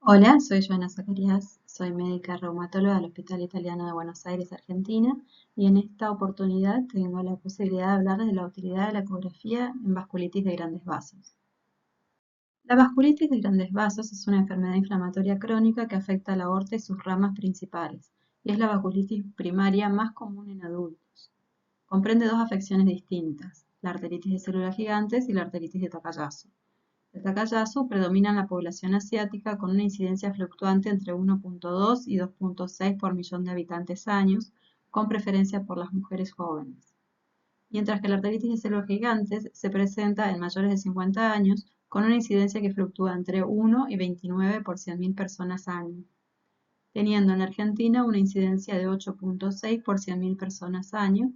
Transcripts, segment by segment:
Hola, soy Joana Zacarías, soy médica reumatóloga del Hospital Italiano de Buenos Aires, Argentina, y en esta oportunidad tengo la posibilidad de hablarles de la utilidad de la ecografía en vasculitis de grandes vasos. La vasculitis de grandes vasos es una enfermedad inflamatoria crónica que afecta a la aorta y sus ramas principales, y es la vasculitis primaria más común en adultos. Comprende dos afecciones distintas, la arteritis de células gigantes y la arteritis de Takayasu. El Takayasu predomina en la población asiática con una incidencia fluctuante entre 1.2 y 2.6 por millón de habitantes años, con preferencia por las mujeres jóvenes. Mientras que la arteritis de células gigantes se presenta en mayores de 50 años con una incidencia que fluctúa entre 1 y 29 por 100.000 personas año, teniendo en la Argentina una incidencia de 8.6 por 100.000 personas año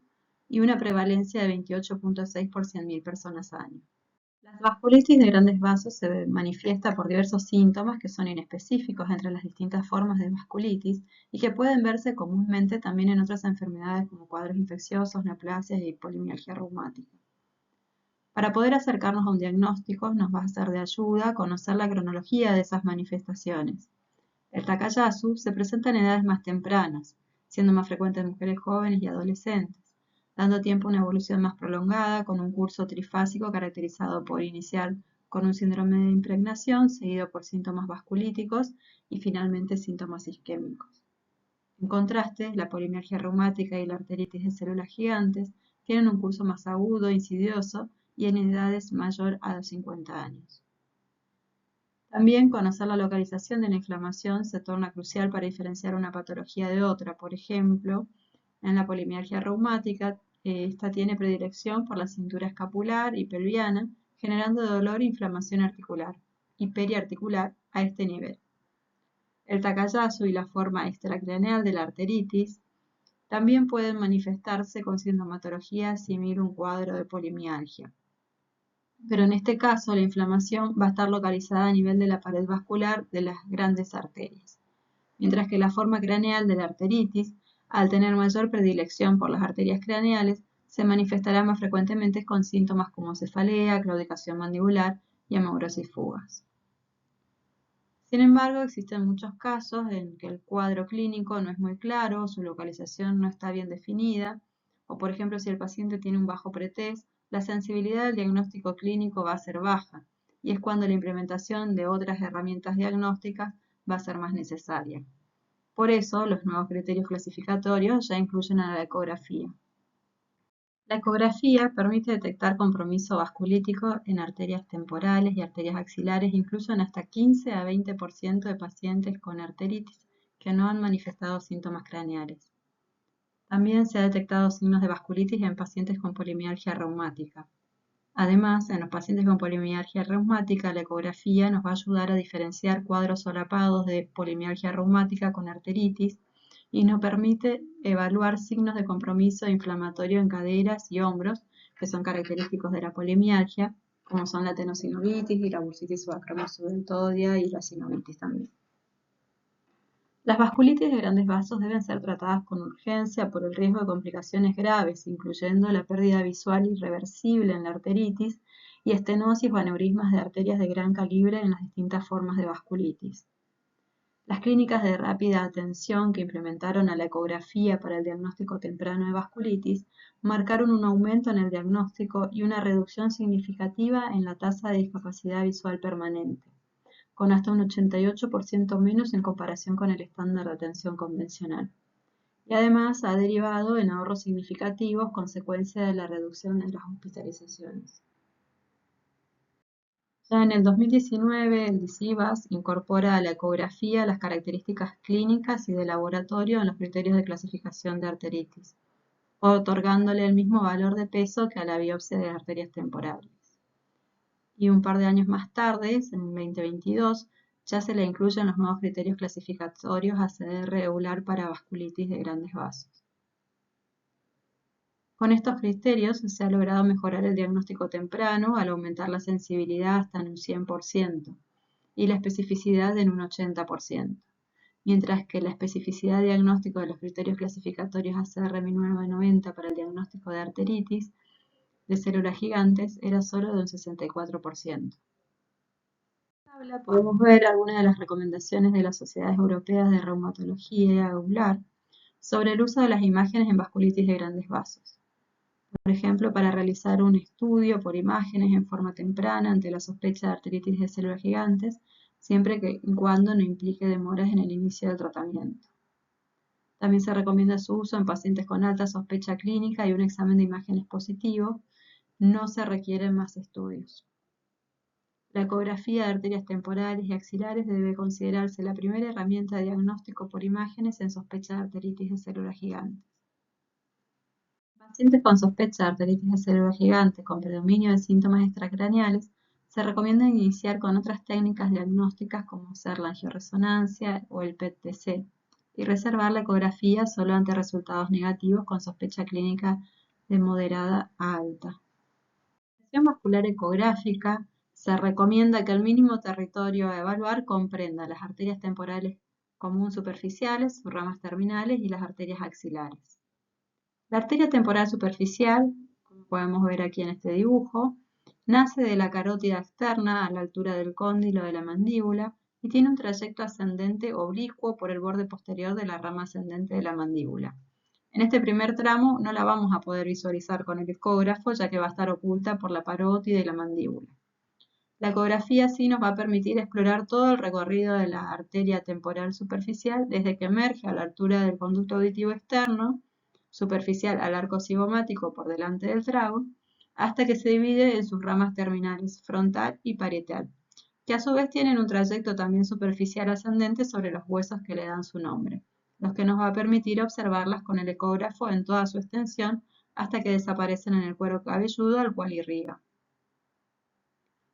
y una prevalencia de 28.6 por 100.000 personas año. La vasculitis de grandes vasos se manifiesta por diversos síntomas que son inespecíficos entre las distintas formas de vasculitis y que pueden verse comúnmente también en otras enfermedades como cuadros infecciosos, neoplasias y polimialgia reumática. Para poder acercarnos a un diagnóstico nos va a ser de ayuda conocer la cronología de esas manifestaciones. El Takayasu se presenta en edades más tempranas, siendo más frecuente en mujeres jóvenes y adolescentes, dando tiempo a una evolución más prolongada con un curso trifásico caracterizado por iniciar con un síndrome de impregnación, seguido por síntomas vasculíticos y finalmente síntomas isquémicos. En contraste, la polimialgia reumática y la arteritis de células gigantes tienen un curso más agudo, insidioso y en edades mayor a los 50 años. También conocer la localización de la inflamación se torna crucial para diferenciar una patología de otra. Por ejemplo, en la polimialgia reumática, esta tiene predilección por la cintura escapular y pelviana, generando dolor e inflamación articular y periarticular a este nivel. El Takayasu y la forma extracraneal de la arteritis también pueden manifestarse con sintomatología similar a un cuadro de polimialgia. Pero en este caso la inflamación va a estar localizada a nivel de la pared vascular de las grandes arterias, mientras que la forma craneal de la arteritis, al tener mayor predilección por las arterias craneales, se manifestará más frecuentemente con síntomas como cefalea, claudicación mandibular y hemorrosis fugas. Sin embargo, existen muchos casos en que el cuadro clínico no es muy claro, su localización no está bien definida, o por ejemplo si el paciente tiene un bajo pretest, la sensibilidad del diagnóstico clínico va a ser baja, y es cuando la implementación de otras herramientas diagnósticas va a ser más necesaria. Por eso, los nuevos criterios clasificatorios ya incluyen a la ecografía. La ecografía permite detectar compromiso vasculítico en arterias temporales y arterias axilares, incluso en hasta 15 a 20% de pacientes con arteritis que no han manifestado síntomas craneales. También se ha detectado signos de vasculitis en pacientes con polimialgia reumática. Además, en los pacientes con polimialgia reumática, la ecografía nos va a ayudar a diferenciar cuadros solapados de polimialgia reumática con arteritis y nos permite evaluar signos de compromiso inflamatorio en caderas y hombros, que son característicos de la polimialgia, como son la tenosinovitis y la bursitis subacromial y la sinovitis también. Las vasculitis de grandes vasos deben ser tratadas con urgencia por el riesgo de complicaciones graves, incluyendo la pérdida visual irreversible en la arteritis y estenosis o aneurismas de arterias de gran calibre en las distintas formas de vasculitis. Las clínicas de rápida atención que implementaron a la ecografía para el diagnóstico temprano de vasculitis marcaron un aumento en el diagnóstico y una reducción significativa en la tasa de discapacidad visual permanente, con hasta un 88% menos en comparación con el estándar de atención convencional. Y además ha derivado en ahorros significativos consecuencia de la reducción de las hospitalizaciones. Ya en el 2019, el DCIVAS incorpora a la ecografía las características clínicas y de laboratorio en los criterios de clasificación de arteritis, otorgándole el mismo valor de peso que a la biopsia de arterias temporales. Y un par de años más tarde, en 2022, ya se le incluyen los nuevos criterios clasificatorios ACR EULAR para vasculitis de grandes vasos. Con estos criterios se ha logrado mejorar el diagnóstico temprano al aumentar la sensibilidad hasta en un 100% y la especificidad en un 80%, mientras que la especificidad diagnóstico de los criterios clasificatorios ACR 1990 para el diagnóstico de arteritis de células gigantes era solo de un 64%. tabla podemos ver algunas de las recomendaciones de las sociedades europeas de reumatología y augular sobre el uso de las imágenes en vasculitis de grandes vasos. Por ejemplo, para realizar un estudio por imágenes en forma temprana ante la sospecha de arteritis de células gigantes, siempre y cuando no implique demoras en el inicio del tratamiento. También se recomienda su uso en pacientes con alta sospecha clínica y un examen de imágenes positivo. No se requieren más estudios. La ecografía de arterias temporales y axilares debe considerarse la primera herramienta de diagnóstico por imágenes en sospecha de arteritis de células gigantes. En pacientes con sospecha de arteritis de células gigantes con predominio de síntomas extracraneales, se recomienda iniciar con otras técnicas diagnósticas como ser la angioresonancia o el PET-TC y reservar la ecografía solo ante resultados negativos con sospecha clínica de moderada a alta. La exploración vascular ecográfica se recomienda que el mínimo territorio a evaluar comprenda las arterias temporales común superficiales, sus ramas terminales y las arterias axilares. La arteria temporal superficial, como podemos ver aquí en este dibujo, nace de la carótida externa a la altura del cóndilo de la mandíbula y tiene un trayecto ascendente oblicuo por el borde posterior de la rama ascendente de la mandíbula. En este primer tramo no la vamos a poder visualizar con el ecógrafo, ya que va a estar oculta por la parótida y la mandíbula. La ecografía sí nos va a permitir explorar todo el recorrido de la arteria temporal superficial desde que emerge a la altura del conducto auditivo externo, superficial al arco cigomático por delante del trago, hasta que se divide en sus ramas terminales frontal y parietal, que a su vez tienen un trayecto también superficial ascendente sobre los huesos que le dan su nombre, los que nos va a permitir observarlas con el ecógrafo en toda su extensión hasta que desaparecen en el cuero cabelludo al cual irriga.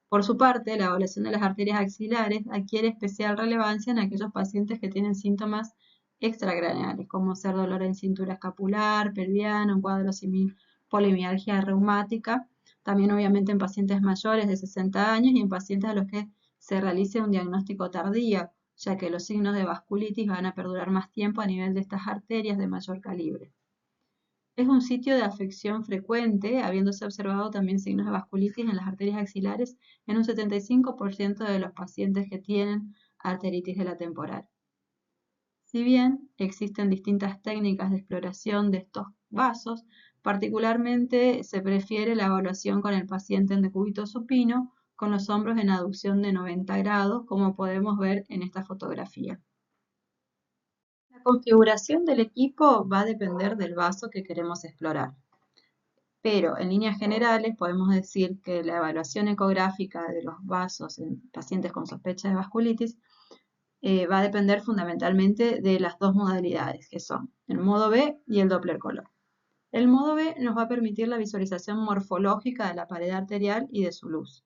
Por su parte, la evaluación de las arterias axilares adquiere especial relevancia en aquellos pacientes que tienen síntomas extracraneales, como ser dolor en cintura escapular, pelviana, un cuadro similar, polimialgia reumática, también obviamente en pacientes mayores de 60 años y en pacientes a los que se realice un diagnóstico tardío, ya que los signos de vasculitis van a perdurar más tiempo a nivel de estas arterias de mayor calibre. Es un sitio de afección frecuente, habiéndose observado también signos de vasculitis en las arterias axilares en un 75% de los pacientes que tienen arteritis de la temporal. Si bien existen distintas técnicas de exploración de estos vasos, particularmente se prefiere la evaluación con el paciente en decúbito supino, con los hombros en aducción de 90 grados, como podemos ver en esta fotografía. La configuración del equipo va a depender del vaso que queremos explorar. Pero en líneas generales podemos decir que la evaluación ecográfica de los vasos en pacientes con sospecha de vasculitis va a depender fundamentalmente de las dos modalidades, que son el modo B y el Doppler color. El modo B nos va a permitir la visualización morfológica de la pared arterial y de su luz.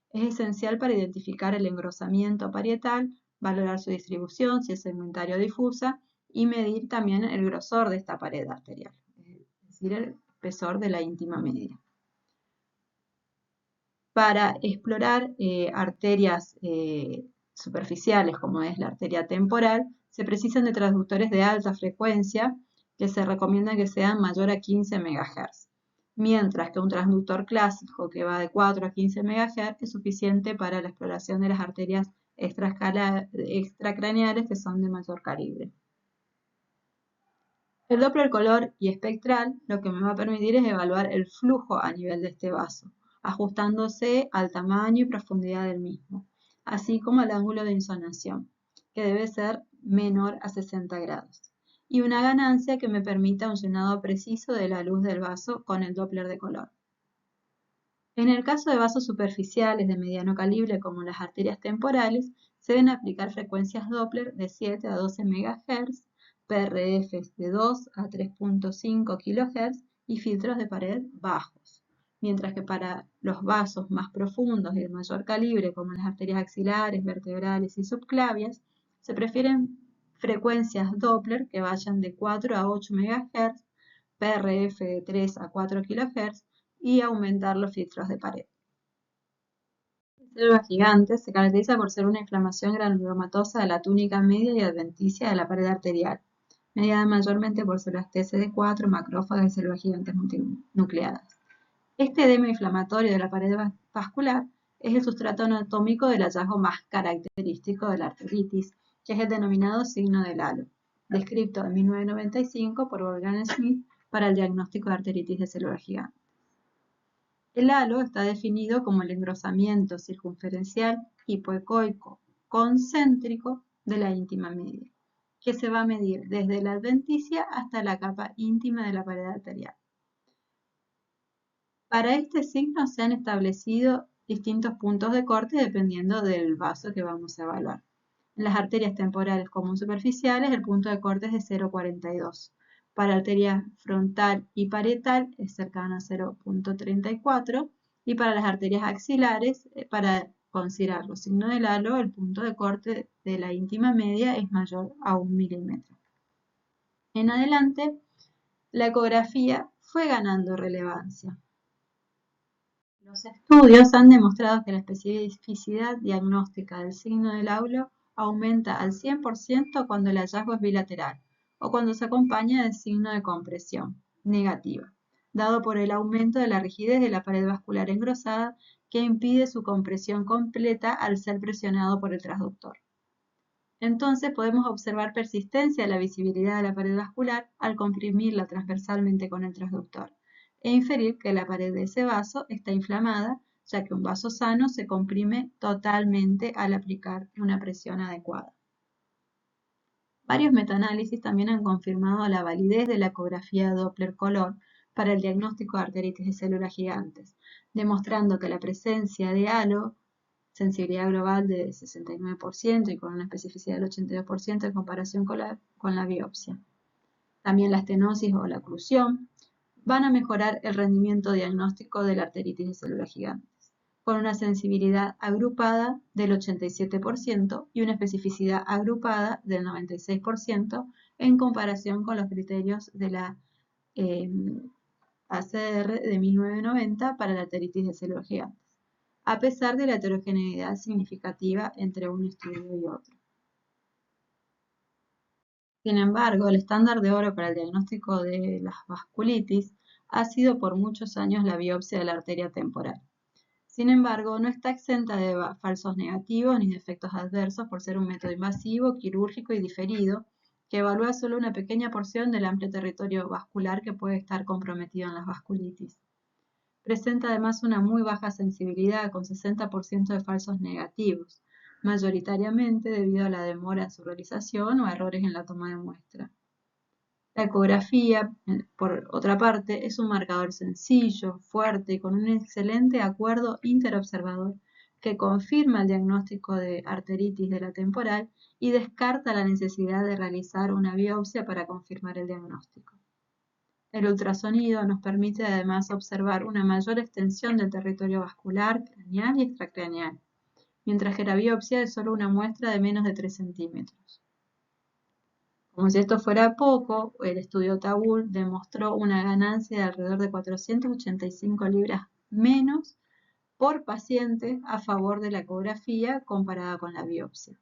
Es esencial para identificar el engrosamiento parietal, valorar su distribución, si es segmentaria o difusa, y medir también el grosor de esta pared arterial, es decir, el espesor de la íntima media. Para explorar arterias superficiales, como es la arteria temporal, se precisan de transductores de alta frecuencia que se recomienda que sean mayor a 15 MHz, mientras que un transductor clásico que va de 4 a 15 MHz es suficiente para la exploración de las arterias extracraneales que son de mayor calibre. El Doppler color y espectral lo que me va a permitir es evaluar el flujo a nivel de este vaso, ajustándose al tamaño y profundidad del mismo, así como al ángulo de insonación, que debe ser menor a 60 grados, y una ganancia que me permita un llenado preciso de la luz del vaso con el Doppler de color. En el caso de vasos superficiales de mediano calibre como las arterias temporales, se deben aplicar frecuencias Doppler de 7 a 12 MHz, PRFs de 2 a 3.5 kHz y filtros de pared bajos, mientras que para los vasos más profundos y de mayor calibre como las arterias axilares, vertebrales y subclavias, se prefieren frecuencias Doppler que vayan de 4 a 8 MHz, PRF de 3 a 4 kHz y aumentar los filtros de pared. La célula gigante se caracteriza por ser una inflamación granulomatosa de la túnica media y adventicia de la pared arterial, mediada mayormente por células TCD4, macrófagas y células gigantes multinucleadas. Este edema inflamatorio de la pared vascular es el sustrato anatómico del hallazgo más característico de la arteritis, que es el denominado signo del halo, descrito en 1995 por Wolfgang Schmidt para el diagnóstico de arteritis de células gigantes. El halo está definido como el engrosamiento circunferencial hipoecoico concéntrico de la íntima media, que se va a medir desde la adventicia hasta la capa íntima de la pared arterial. Para este signo se han establecido distintos puntos de corte dependiendo del vaso que vamos a evaluar. En las arterias temporales común superficiales el punto de corte es de 0,42. Para arteria frontal y parietal es cercano a 0,34 y para las arterias axilares, para considerar los signos del halo, el punto de corte de la íntima media es mayor a 1 milímetro. En adelante, la ecografía fue ganando relevancia. Los estudios han demostrado que la especificidad diagnóstica del signo del halo aumenta al 100% cuando el hallazgo es bilateral o cuando se acompaña del signo de compresión negativa, dado por el aumento de la rigidez de la pared vascular engrosada que impide su compresión completa al ser presionado por el transductor. Entonces podemos observar persistencia de la visibilidad de la pared vascular al comprimirla transversalmente con el transductor e inferir que la pared de ese vaso está inflamada, ya que un vaso sano se comprime totalmente al aplicar una presión adecuada. Varios metaanálisis también han confirmado la validez de la ecografía Doppler color para el diagnóstico de arteritis de células gigantes, demostrando que la presencia de halo, sensibilidad global de 69% y con una especificidad del 82% en comparación con la biopsia. También la estenosis o la oclusión van a mejorar el rendimiento diagnóstico de la arteritis de células gigantes, con una sensibilidad agrupada del 87% y una especificidad agrupada del 96% en comparación con los criterios de la ACR de 1990 para la arteritis de células gigantes, a pesar de la heterogeneidad significativa entre un estudio y otro. Sin embargo, el estándar de oro para el diagnóstico de las vasculitis ha sido por muchos años la biopsia de la arteria temporal. Sin embargo, no está exenta de falsos negativos ni de efectos adversos por ser un método invasivo, quirúrgico y diferido, que evalúa solo una pequeña porción del amplio territorio vascular que puede estar comprometido en las vasculitis. Presenta además una muy baja sensibilidad, con 60% de falsos negativos, mayoritariamente debido a la demora en su realización o a errores en la toma de muestra. La ecografía, por otra parte, es un marcador sencillo, fuerte y con un excelente acuerdo interobservador que confirma el diagnóstico de arteritis de la temporal y descarta la necesidad de realizar una biopsia para confirmar el diagnóstico. El ultrasonido nos permite además observar una mayor extensión del territorio vascular, craneal y extracraneal, mientras que la biopsia es solo una muestra de menos de 3 centímetros. Como si esto fuera poco, el estudio Tabul demostró una ganancia de alrededor de 485 libras menos por paciente a favor de la ecografía comparada con la biopsia.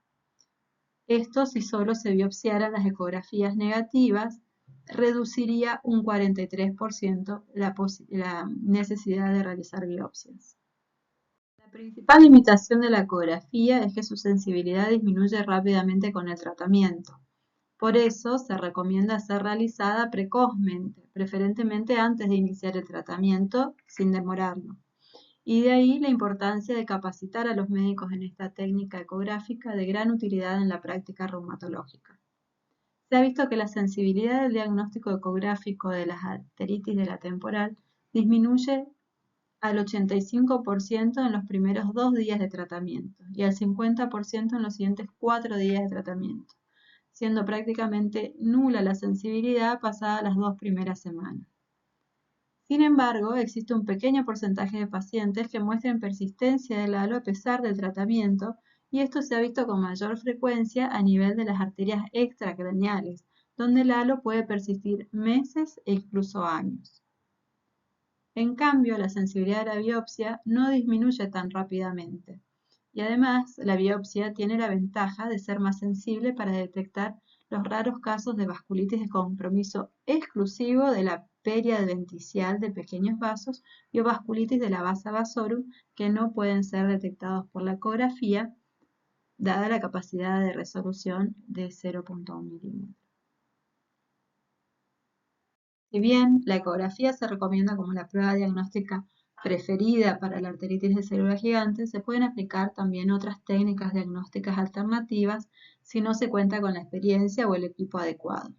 Esto, si solo se biopsiaran las ecografías negativas, reduciría un 43% la necesidad de realizar biopsias. La principal limitación de la ecografía es que su sensibilidad disminuye rápidamente con el tratamiento. Por eso se recomienda ser realizada precozmente, preferentemente antes de iniciar el tratamiento, sin demorarlo. Y de ahí la importancia de capacitar a los médicos en esta técnica ecográfica de gran utilidad en la práctica reumatológica. Se ha visto que la sensibilidad del diagnóstico ecográfico de las arteritis de la temporal disminuye al 85% en los primeros 2 días de tratamiento y al 50% en los siguientes 4 días de tratamiento, siendo prácticamente nula la sensibilidad pasada las 2 primeras semanas. Sin embargo, existe un pequeño porcentaje de pacientes que muestran persistencia del halo a pesar del tratamiento, y esto se ha visto con mayor frecuencia a nivel de las arterias extracraneales, donde el halo puede persistir meses e incluso años. En cambio, la sensibilidad de la biopsia no disminuye tan rápidamente. Y además, la biopsia tiene la ventaja de ser más sensible para detectar los raros casos de vasculitis de compromiso exclusivo de la periadventicial de pequeños vasos y o vasculitis de la vasa vasorum que no pueden ser detectados por la ecografía, dada la capacidad de resolución de 0,1 milímetros. Si bien la ecografía se recomienda como la prueba diagnóstica preferida para la arteritis de célula gigante, se pueden aplicar también otras técnicas diagnósticas alternativas si no se cuenta con la experiencia o el equipo adecuado.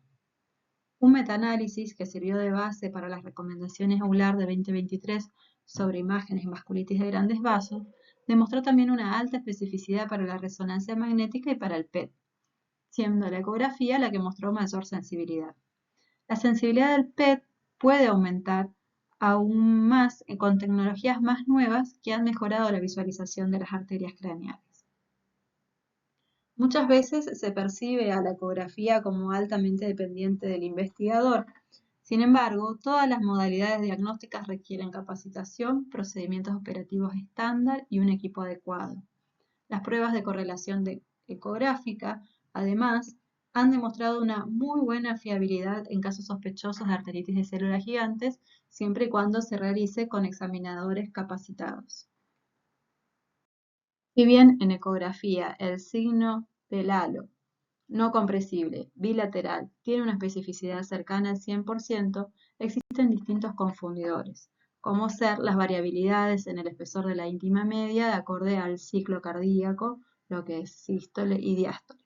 Un metaanálisis que sirvió de base para las recomendaciones EULAR de 2023 sobre imágenes en vasculitis de grandes vasos demostró también una alta especificidad para la resonancia magnética y para el PET, siendo la ecografía la que mostró mayor sensibilidad. La sensibilidad del PET puede aumentar aún más con tecnologías más nuevas que han mejorado la visualización de las arterias craneales. Muchas veces se percibe a la ecografía como altamente dependiente del investigador. Sin embargo, todas las modalidades diagnósticas requieren capacitación, procedimientos operativos estándar y un equipo adecuado. Las pruebas de correlación ecográfica, además, han demostrado una muy buena fiabilidad en casos sospechosos de arteritis de células gigantes, siempre y cuando se realice con examinadores capacitados. Si bien en ecografía el signo del halo no compresible bilateral tiene una especificidad cercana al 100%, existen distintos confundidores, como ser las variabilidades en el espesor de la íntima media de acorde al ciclo cardíaco, lo que es sístole y diástole.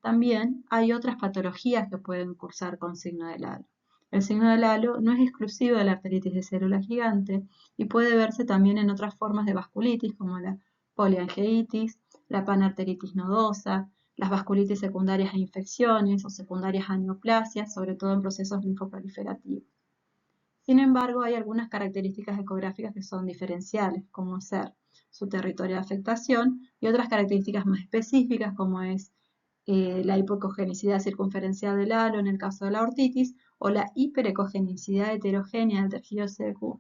También hay otras patologías que pueden cursar con signo del halo. El signo del halo no es exclusivo de la arteritis de célula gigante y puede verse también en otras formas de vasculitis como la poliangeitis, la panarteritis nodosa, las vasculitis secundarias a infecciones o secundarias a neoplasias, sobre todo en procesos linfoproliferativos. Sin embargo, hay algunas características ecográficas que son diferenciales, como ser su territorio de afectación, y otras características más específicas, como es la hipocogenicidad circunferencial del halo en el caso de la ortitis, o la hiperecogenicidad heterogénea del tejido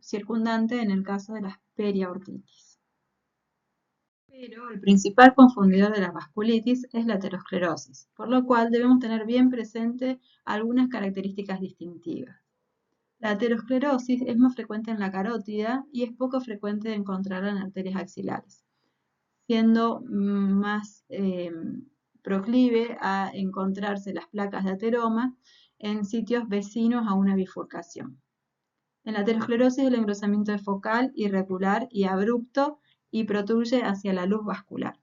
circundante en el caso de las periaortitis. Pero el principal confundidor de la vasculitis es la aterosclerosis, por lo cual debemos tener bien presente algunas características distintivas. La aterosclerosis es más frecuente en la carótida y es poco frecuente de encontrarla en arterias axilares, siendo más proclive a encontrarse las placas de ateroma en sitios vecinos a una bifurcación. En la aterosclerosis el engrosamiento es focal, irregular y abrupto y protruye hacia la luz vascular.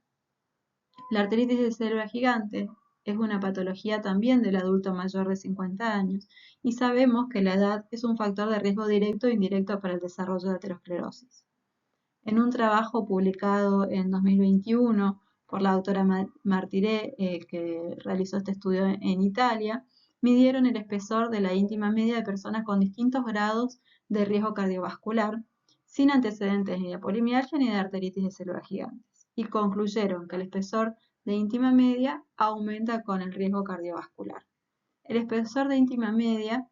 La arteritis de célula gigante es una patología también del adulto mayor de 50 años y sabemos que la edad es un factor de riesgo directo e indirecto para el desarrollo de aterosclerosis. En un trabajo publicado en 2021 por la doctora Martiré, que realizó este estudio en Italia, midieron el espesor de la íntima media de personas con distintos grados de riesgo cardiovascular, sin antecedentes ni de polimialgia ni de arteritis de células gigantes, y concluyeron que el espesor de íntima media aumenta con el riesgo cardiovascular. El espesor de íntima media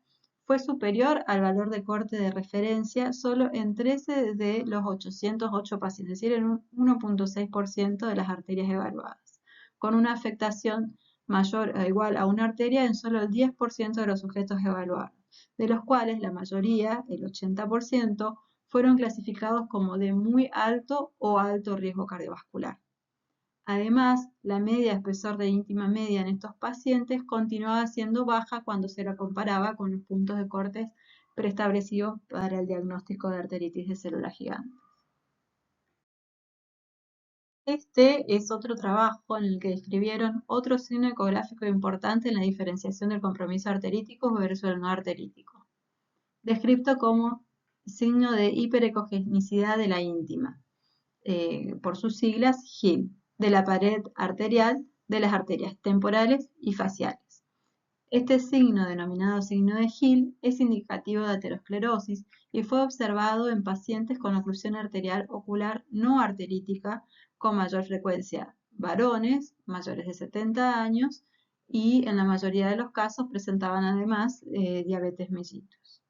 fue superior al valor de corte de referencia solo en 13 de los 808 pacientes, es decir, en un 1,6% de las arterias evaluadas, con una afectación mayor o igual a una arteria en solo el 10% de los sujetos evaluados, de los cuales la mayoría, el 80%, fueron clasificados como de muy alto o alto riesgo cardiovascular. Además, la media de espesor de íntima media en estos pacientes continuaba siendo baja cuando se la comparaba con los puntos de cortes preestablecidos para el diagnóstico de arteritis de célula gigante. Este es otro trabajo en el que describieron otro signo ecográfico importante en la diferenciación del compromiso arterítico versus el no arterítico, descrito como signo de hiperecogenicidad de la íntima, por sus siglas HIL, de la pared arterial de las arterias temporales y faciales. Este signo, denominado signo de Hill, es indicativo de aterosclerosis y fue observado en pacientes con oclusión arterial ocular no arterítica con mayor frecuencia, varones mayores de 70 años y en la mayoría de los casos presentaban además diabetes mellitus.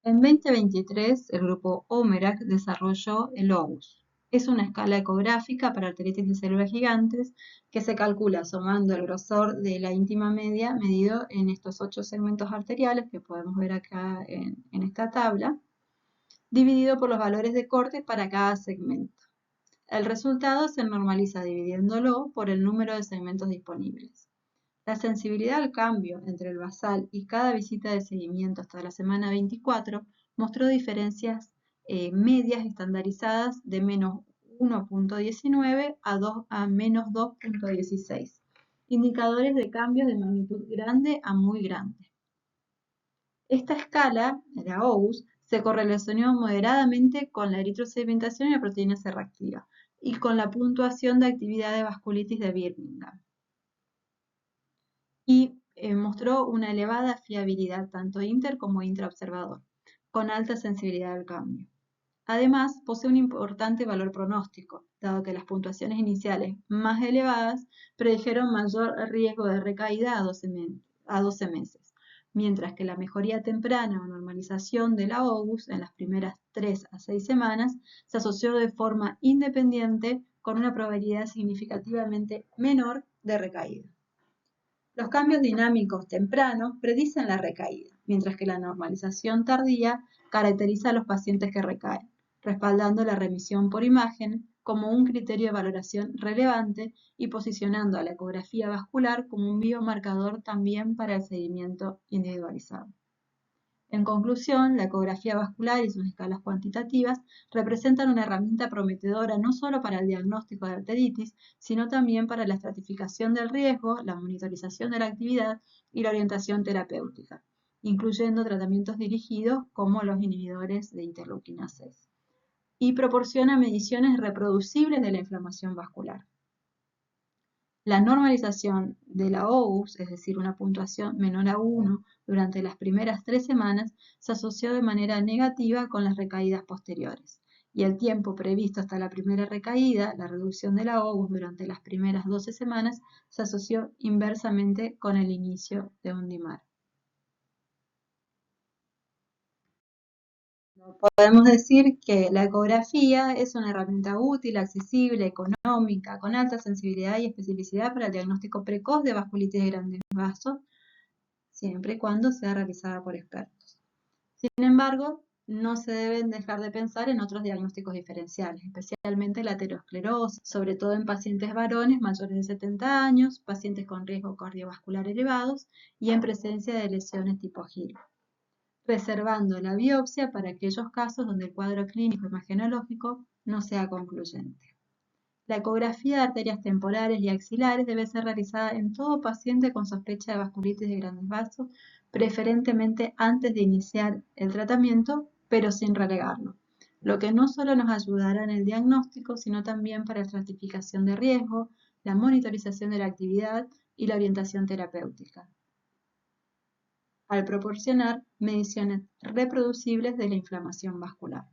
En 2023, el grupo OMERAC desarrolló el OGUS. Es una escala ecográfica para arteritis de células gigantes que se calcula sumando el grosor de la íntima media medido en estos 8 segmentos arteriales que podemos ver acá en esta tabla, dividido por los valores de corte para cada segmento. El resultado se normaliza dividiéndolo por el número de segmentos disponibles. La sensibilidad al cambio entre el basal y cada visita de seguimiento hasta la semana 24 mostró diferencias medias estandarizadas de menos 1.19 a menos 2.16, indicadores de cambios de magnitud grande a muy grande. Esta escala, la OUS, se correlacionó moderadamente con la eritrosedimentación y la proteína C reactiva, y con la puntuación de actividad de vasculitis de Birmingham. Y mostró una elevada fiabilidad tanto inter como intraobservador, con alta sensibilidad al cambio. Además, posee un importante valor pronóstico, dado que las puntuaciones iniciales más elevadas predijeron mayor riesgo de recaída a 12 meses, mientras que la mejoría temprana o normalización de la OGUS en las primeras 3 a 6 semanas se asoció de forma independiente con una probabilidad significativamente menor de recaída. Los cambios dinámicos tempranos predicen la recaída, mientras que la normalización tardía caracteriza a los pacientes que recaen, respaldando la remisión por imagen como un criterio de valoración relevante y posicionando a la ecografía vascular como un biomarcador también para el seguimiento individualizado. En conclusión, la ecografía vascular y sus escalas cuantitativas representan una herramienta prometedora no solo para el diagnóstico de arteritis, sino también para la estratificación del riesgo, la monitorización de la actividad y la orientación terapéutica, incluyendo tratamientos dirigidos como los inhibidores de interleuquina 6, y proporciona mediciones reproducibles de la inflamación vascular. La normalización de la OUS, es decir, una puntuación menor a 1 durante las primeras 3 semanas, se asoció de manera negativa con las recaídas posteriores, y el tiempo previsto hasta la primera recaída, la reducción de la OUS durante las primeras 12 semanas, se asoció inversamente con el inicio de un DIMAR. Podemos decir que la ecografía es una herramienta útil, accesible, económica, con alta sensibilidad y especificidad para el diagnóstico precoz de vasculitis de grandes vasos, siempre y cuando sea realizada por expertos. Sin embargo, no se deben dejar de pensar en otros diagnósticos diferenciales, especialmente la aterosclerosis, sobre todo en pacientes varones mayores de 70 años, pacientes con riesgo cardiovascular elevados y en presencia de lesiones tipo giro, reservando la biopsia para aquellos casos donde el cuadro clínico imagenológico no sea concluyente. La ecografía de arterias temporales y axilares debe ser realizada en todo paciente con sospecha de vasculitis de grandes vasos, preferentemente antes de iniciar el tratamiento, pero sin relegarlo, lo que no solo nos ayudará en el diagnóstico, sino también para la estratificación de riesgo, la monitorización de la actividad y la orientación terapéutica, al proporcionar mediciones reproducibles de la inflamación vascular.